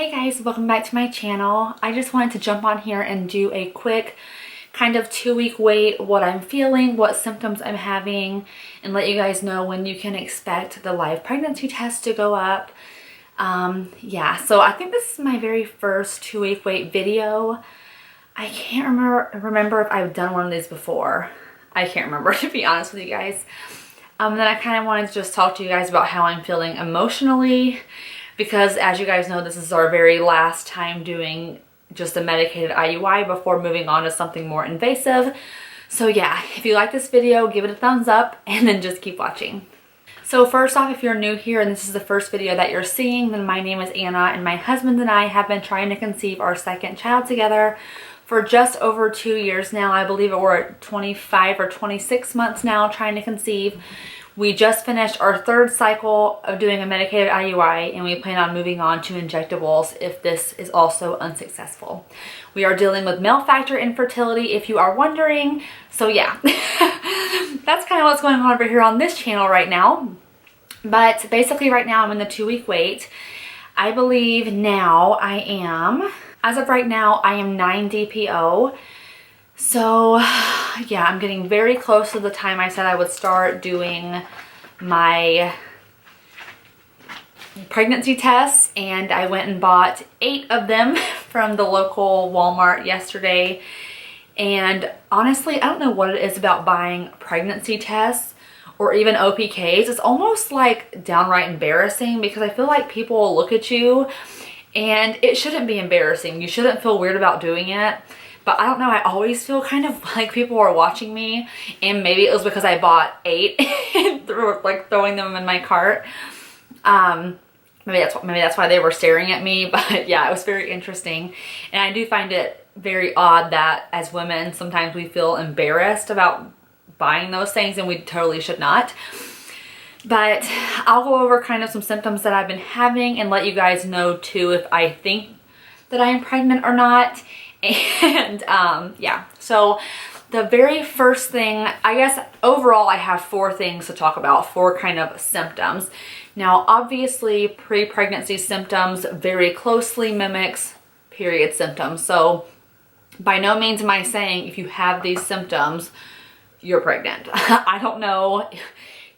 Hey guys, welcome back to my channel. I just wanted to jump on here and do a quick kind of 2-week wait, what I'm feeling, what symptoms I'm having, and let you guys know when you can expect the live pregnancy test to go up. Yeah, so I think this is my very first 2-week wait video. I can't remember if I've done one of these before. I can't remember, to be honest with you guys. Then I kind of wanted to just talk to you guys about how I'm feeling emotionally, because as you guys know, this is our very last time doing just a medicated IUI before moving on to something more invasive. So yeah, if you like this video, give it a thumbs up and then just keep watching. So first off, if you're new here and this is the first video that you're seeing, then my name is Anna and my husband and I have been trying to conceive our second child together for just over 2 years now. I believe we're at 25 or 26 months now trying to conceive. We just finished our 3rd cycle of doing a medicated IUI and we plan on moving on to injectables if this is also unsuccessful. We are dealing with male factor infertility, if you are wondering. So yeah, that's kind of what's going on over here on this channel right now. But basically right now I'm in the 2-week wait. I believe now I am, as of right now, I am 9 DPO. So yeah, I'm getting very close to the time I said I would start doing my pregnancy tests, and I went and bought 8 of them from the local Walmart yesterday. And honestly, I don't know what it is about buying pregnancy tests or even OPKs. It's almost like downright embarrassing because I feel like people will look at you, and it shouldn't be embarrassing. You shouldn't feel weird about doing it. But I don't know, I always feel kind of like people are watching me, and maybe it was because I bought 8 and throwing them in my cart. Maybe that's why they were staring at me. But yeah, it was very interesting. And I do find it very odd that as women, sometimes we feel embarrassed about buying those things, and we totally should not. But I'll go over kind of some symptoms that I've been having and let you guys know too if I think that I am pregnant or not. And yeah, so the very first thing, I guess overall I have 4 things to talk about, 4 kind of symptoms. Now obviously pre-pregnancy symptoms very closely mimics period symptoms. So by no means am I saying if you have these symptoms, you're pregnant. I don't know.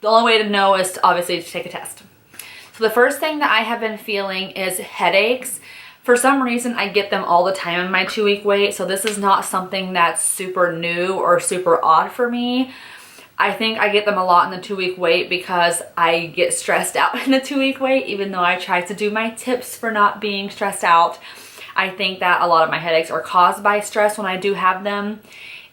The only way to know is obviously to take a test. So the first thing that I have been feeling is headaches. For some reason, I get them all the time in my 2-week wait, so this is not something that's super new or super odd for me. I think I get them a lot in the 2-week wait because I get stressed out in the 2-week wait, even though I try to do my tips for not being stressed out. I think that a lot of my headaches are caused by stress when I do have them.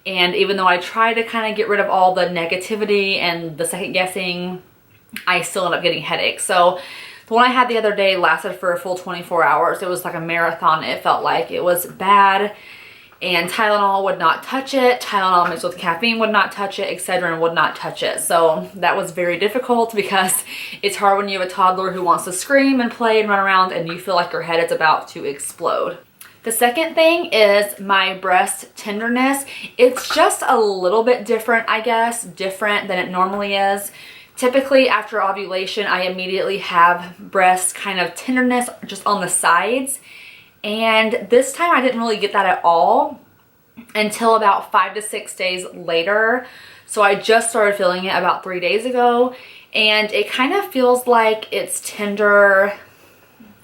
And even though I try to kind of get rid of all the negativity and the second guessing, I still end up getting headaches. So the one I had the other day lasted for a full 24 hours. It was like a marathon. It felt like it was bad, and Tylenol would not touch it. Tylenol mixed with caffeine would not touch it. Excedrin would not touch it. So that was very difficult because it's hard when you have a toddler who wants to scream and play and run around and you feel like your head is about to explode. The second thing is my breast tenderness. It's just a little bit different, I guess, different than it normally is. Typically after ovulation, I immediately have breast kind of tenderness just on the sides. And this time I didn't really get that at all until about 5 to 6 days later. So I just started feeling it about 3 days ago. And it kind of feels like it's tender.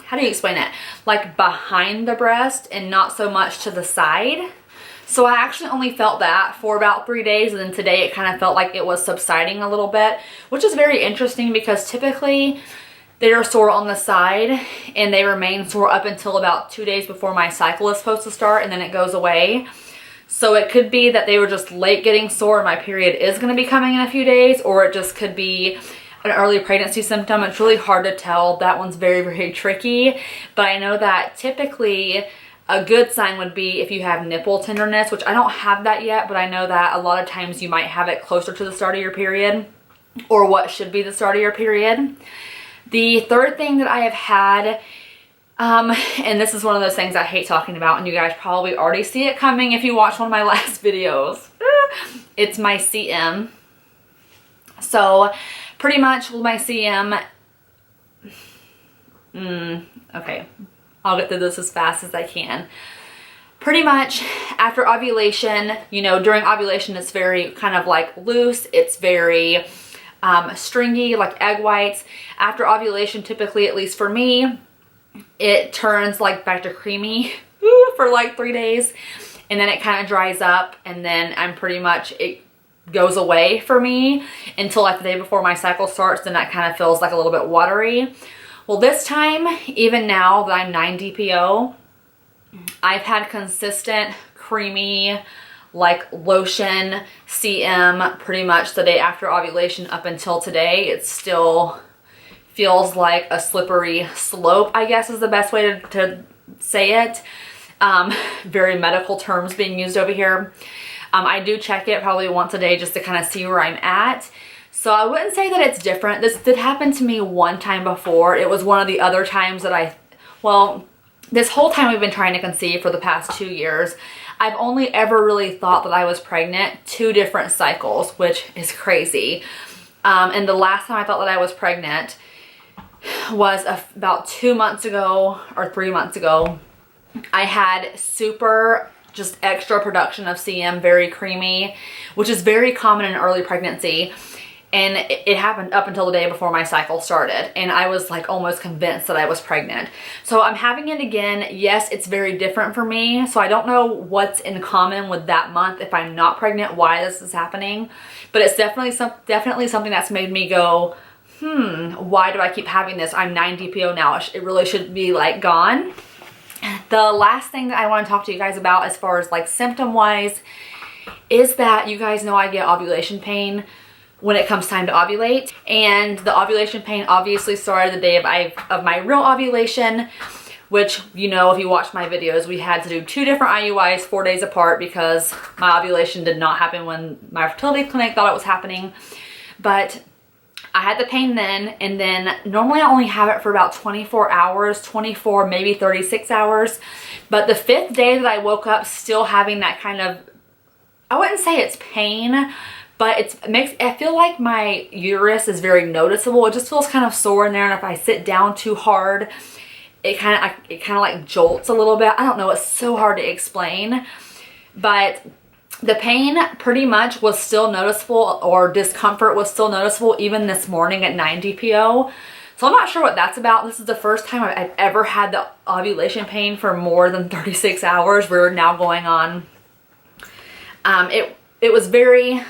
How do you explain it? Like behind the breast and not so much to the side. So I actually only felt that for about 3 days, and then today it kind of felt like it was subsiding a little bit, which is very interesting because typically they're sore on the side and they remain sore up until about 2 days before my cycle is supposed to start, and then it goes away. So it could be that they were just late getting sore and my period is going to be coming in a few days, or it just could be an early pregnancy symptom. It's really hard to tell. That one's very, very tricky. But I know that typically a good sign would be if you have nipple tenderness, which I don't have that yet, but I know that a lot of times you might have it closer to the start of your period, or what should be the start of your period. The third thing that I have had, and this is one of those things I hate talking about, and you guys probably already see it coming if you watch one of my last videos. It's my CM. So pretty much with my CM, okay, I'll get through this as fast as I can. Pretty much after ovulation, you know, during ovulation it's very kind of like loose. It's very stringy, like egg whites. After ovulation, typically, at least for me, it turns like back to creamy for like 3 days, and then it kind of dries up, and then I'm pretty much, it goes away for me until like the day before my cycle starts. Then that kind of feels like a little bit watery. Well, this time, even now that I'm 9 DPO, I've had consistent creamy like lotion CM pretty much the day after ovulation up until today. It still feels like a slippery slope, I guess is the best way to say it. Very medical terms being used over here. I do check it probably once a day just to kind of see where I'm at. So I wouldn't say that it's different. This did happen to me one time before. It was one of the other times that well, this whole time we've been trying to conceive for the past 2 years, I've only ever really thought that I was pregnant 2 different cycles, which is crazy. And the last time I thought that I was pregnant was about 2 months ago or 3 months ago. I had super just extra production of CM, very creamy, which is very common in early pregnancy. And it happened up until the day before my cycle started. And I was like almost convinced that I was pregnant. So I'm having it again. Yes, it's very different for me. So I don't know what's in common with that month if I'm not pregnant, why this is happening. But it's definitely something that's made me go, why do I keep having this? I'm 9 DPO now. It really should be like gone. The last thing that I want to talk to you guys about as far as like symptom wise is that you guys know I get ovulation pain when it comes time to ovulate, and the ovulation pain obviously started the day of my real ovulation, which, you know, if you watch my videos, we had to do 2 different IUIs 4 days apart because my ovulation did not happen when my fertility clinic thought it was happening. But I had the pain then, and then normally I only have it for about 24 hours, 24, maybe 36 hours. But the 5th day that I woke up still having that kind of, I wouldn't say it's pain, but I feel like my uterus is very noticeable. It just feels kind of sore in there, and if I sit down too hard, it kind of like jolts a little bit. I don't know, it's so hard to explain. But the pain pretty much was still noticeable, or discomfort was still noticeable even this morning at 9 DPO. So I'm not sure what that's about. This is the first time I've ever had the ovulation pain for more than 36 hours. We're now going on. It was very,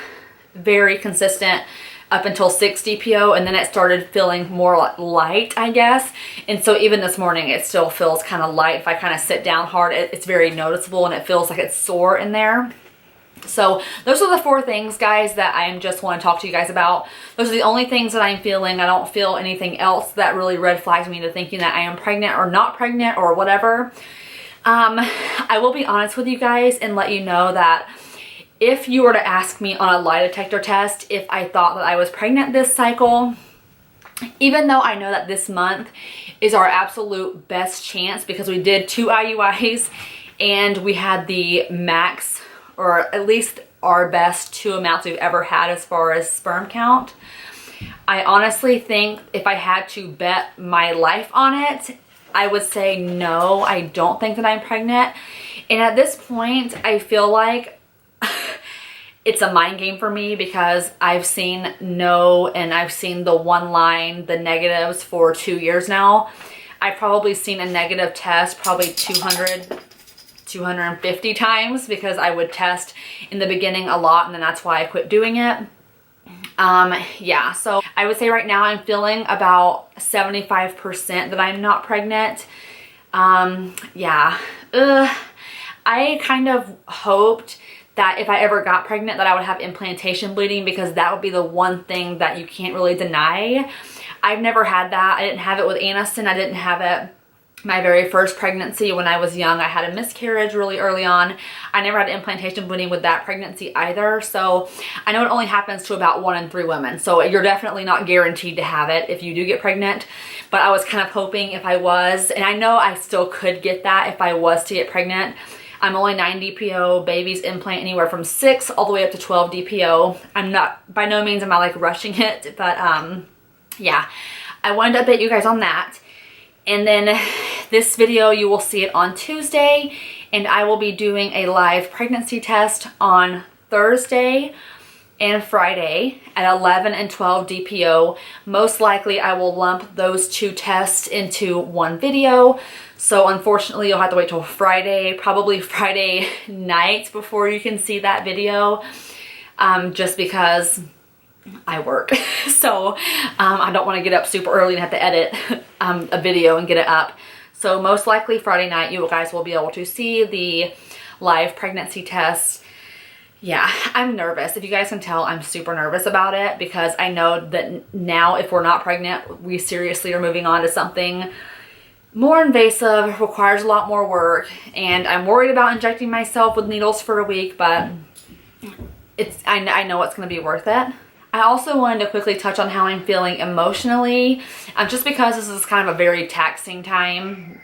very consistent up until 6 DPO, and then it started feeling more light, I guess. And so even this morning, it still feels kind of light. If I kind of sit down hard, it's very noticeable, and it feels like it's sore in there. So those are the 4 things, guys, that I just want to talk to you guys about. Those are the only things that I'm feeling. I don't feel anything else that really red flags me to thinking that I am pregnant or not pregnant or whatever. I will be honest with you guys and let you know that if you were to ask me on a lie detector test if I thought that I was pregnant this cycle, even though I know that this month is our absolute best chance because we did 2 IUIs and we had the max, or at least our best 2 amounts we've ever had as far as sperm count, I honestly think if I had to bet my life on it, I would say no, I don't think that I'm pregnant. And at this point, I feel like it's a mind game for me because I've seen no, and I've seen the 1 line, the negatives for 2 years now. I've probably seen a negative test probably 250 times because I would test in the beginning a lot, and then that's why I quit doing it. Yeah, so I would say right now I'm feeling about 75% that I'm not pregnant. Yeah, I kind of hoped that if I ever got pregnant that I would have implantation bleeding, because that would be the one thing that you can't really deny. I've never had that. I didn't have it with Aniston. I didn't have it my very first pregnancy when I was young. I had a miscarriage really early on. I never had implantation bleeding with that pregnancy either. So I know it only happens to about 1 in 3 women. So you're definitely not guaranteed to have it if you do get pregnant. But I was kind of hoping if I was, and I know I still could get that if I was to get pregnant. I'm only 9 DPO. Babies implant anywhere from 6 all the way up to 12 DPO. I'm not, by no means am I like rushing it, but yeah, I wanted to update you guys on that. And then this video, you will see it on Tuesday, and I will be doing a live pregnancy test on Thursday and Friday at 11 and 12 DPO. Most likely I will lump those two tests into one video. So unfortunately you'll have to wait till Friday, probably Friday night before you can see that video, just because I work. So I don't want to get up super early and have to edit a video and get it up. So most likely Friday night you guys will be able to see the live pregnancy test. Yeah, I'm nervous. If you guys can tell, I'm super nervous about it because I know that now if we're not pregnant, we seriously are moving on to something more invasive, requires a lot more work, and I'm worried about injecting myself with needles for a week, but I know it's going to be worth it. I also wanted to quickly touch on how I'm feeling emotionally, just because this is kind of a very taxing time.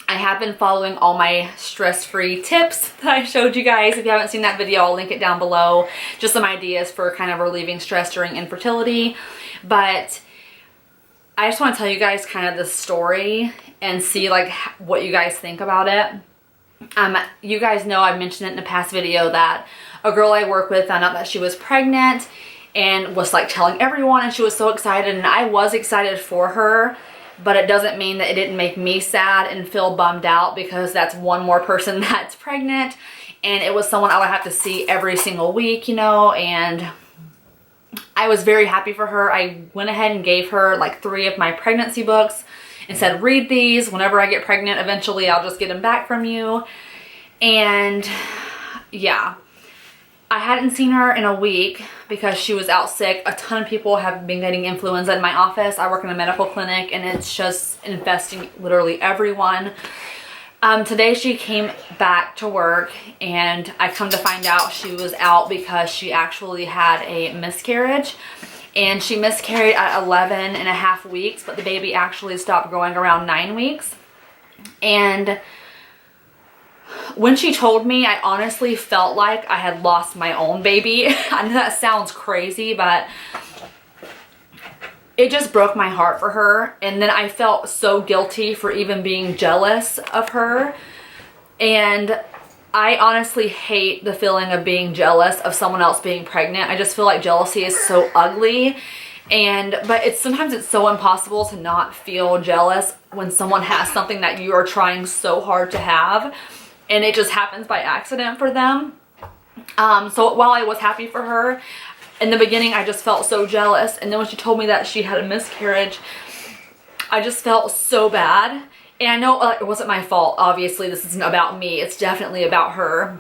I have been following all my stress-free tips that I showed you guys. If you haven't seen that video, I'll link it down below. Just some ideas for kind of relieving stress during infertility. But I just want to tell you guys kind of the story and see like what you guys think about it. You guys know I've mentioned it in a past video that a girl I work with found out that she was pregnant and was like telling everyone, and she was so excited, and I was excited for her. But it doesn't mean that it didn't make me sad and feel bummed out, because that's one more person that's pregnant, and it was someone I would have to see every single week, you know, and I was very happy for her. I went ahead and gave her like 3 of my pregnancy books and said, read these. Whenever I get pregnant, eventually I'll just get them back from you. And yeah, I hadn't seen her in a week because she was out sick. A ton of people have been getting influenza in my office. I work in a medical clinic and it's just infesting literally everyone. Today she came back to work and I come to find out she was out because she actually had a miscarriage, and she miscarried at 11 and a half weeks, but the baby actually stopped growing around 9 weeks. And when she told me, I honestly felt like I had lost my own baby. I know that sounds crazy, but it just broke my heart for her. And then I felt so guilty for even being jealous of her. And I honestly hate the feeling of being jealous of someone else being pregnant. I just feel like jealousy is so ugly. But sometimes it's so impossible to not feel jealous when someone has something that you are trying so hard to have, and it just happens by accident for them. So while I was happy for her, in the beginning I just felt so jealous, and then when she told me that she had a miscarriage, I just felt so bad. And I know it wasn't my fault, obviously this isn't about me, it's definitely about her.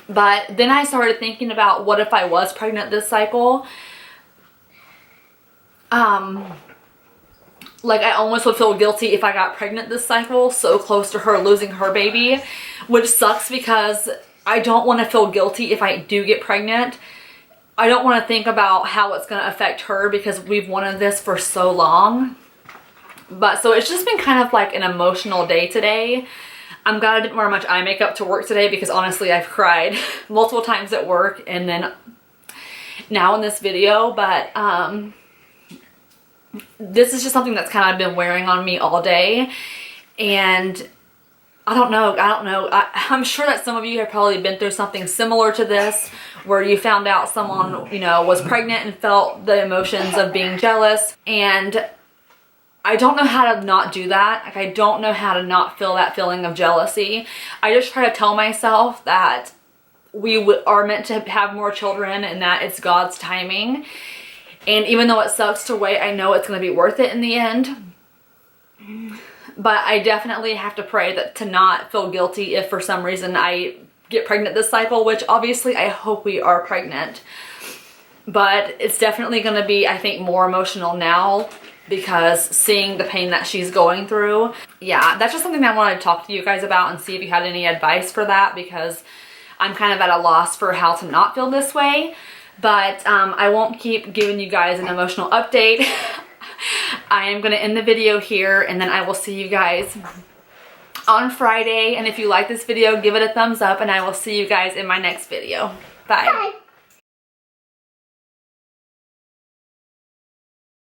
But then I started thinking about, what if I was pregnant this cycle? Like I almost would feel guilty if I got pregnant this cycle, so close to her losing her baby, which sucks because I don't want to feel guilty if I do get pregnant. I don't want to think about how it's going to affect her because we've wanted this for so long. But so it's just been kind of like an emotional day today. I'm glad I didn't wear much eye makeup to work today because honestly I've cried multiple times at work and then now in this video, but this is just something that's kind of been wearing on me all day, and I don't know. I'm sure that some of you have probably been through something similar to this, where you found out someone, you know, was pregnant and felt the emotions of being jealous. And I don't know how to not do that. Like, I don't know how to not feel that feeling of jealousy. I just try to tell myself that we are meant to have more children and that it's God's timing. And even though it sucks to wait, I know it's going to be worth it in the end. But I definitely have to pray that to not feel guilty if for some reason I get pregnant this cycle, which obviously I hope we are pregnant. But it's definitely going to be, I think, more emotional now because seeing the pain that she's going through. Yeah, that's just something that I wanted to talk to you guys about and see if you had any advice for that, because I'm kind of at a loss for how to not feel this way. But I won't keep giving you guys an emotional update. I am going to end the video here, and then I will see you guys on Friday. And if you like this video, give it a thumbs up, and I will see you guys in my next video. Bye. Bye.